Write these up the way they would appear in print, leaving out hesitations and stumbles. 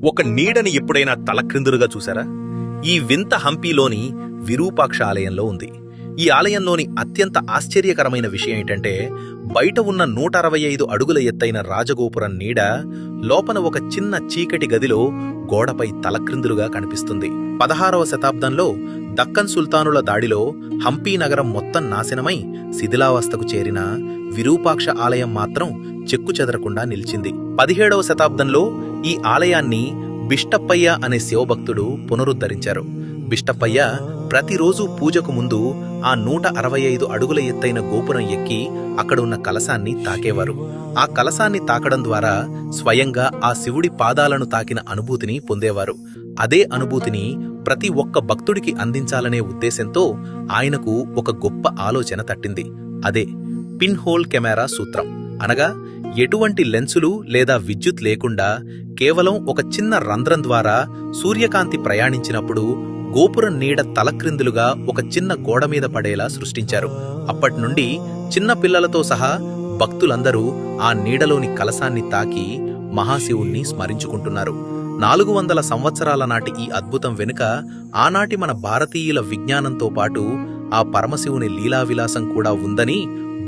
ఒక నీడని ఎప్పుడైనా తలక్రిందులుగా చూసారా? ఈ వింత హంపీలోని విరూపాక్ష ఆలయంలో ఉంది. ఈ ఆలయంలోని అత్యంత ఆశ్చర్యకరమైన విషయం ఏంటంటే, బయట ఉన్న 165 అడుగుల ఎత్తైన రాజగోపురం నీడ లోపల ఒక చిన్న చీకటి గదిలో గోడపై తలక్రిందులుగా కనిపిస్తుంది. 16వ శతాబ్దంలో దక్కన్ సుల్తానుల దాడిలో హంపీ నగరం మొత్తం నాశనమై శిథిలావస్థకు చేరిన విరూపాక్ష ఆలయం మాత్రం చెక్కుచెదరకుండా నిలిచింది. 17వ శతాబ్దంలో ఈ ఆలయాన్ని బిష్టప్పయ్య అనే శివభక్తుడు పునరుద్ధరించారు. బిష్టప్పయ్య ప్రతిరోజు పూజకు ముందు ఆ 165 అడుగుల ఎత్తైన గోపురం ఎక్కి అక్కడ ఉన్న కలశాన్ని తాకేవారు. ఆ కలశాన్ని తాకడం ద్వారా స్వయంగా ఆ శివుడి పాదాలను తాకిన అనుభూతిని పొందేవారు. అదే అనుభూతిని ప్రతి ఒక్క భక్తుడికి అందించాలనే ఉద్దేశంతో ఆయనకు ఒక గొప్ప ఆలోచన తట్టింది. అదే పిన్ హోల్ కెమెరా సూత్రం. అనగా ఎటువంటి లెన్సులు లేదా విద్యుత్ లేకుండా కేవలం ఒక చిన్న రంధ్రం ద్వారా సూర్యకాంతి ప్రయాణించినప్పుడు గోపురం నీడ తలక్రిందులుగా ఒక చిన్న గోడ మీద పడేలా సృష్టించారు. అప్పటినుండి చిన్న పిల్లలతో సహా భక్తులందరూ ఆ నీడలోని కలశాన్ని తాకి మహాశివుణ్ణి స్మరించుకుంటున్నారు. 400 సంవత్సరాల నాటి ఈ అద్భుతం వెనుక ఆనాటి మన భారతీయుల విజ్ఞానంతో పాటు ఆ పరమశివుని లీలావిలాసం కూడా ఉందని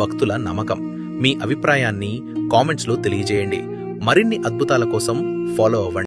భక్తుల నమ్మకం. మీ అభిప్రాయాన్ని కామెంట్స్లో తెలియజేయండి. మరిన్ని అద్భుతాల కోసం ఫాలో అవ్వండి.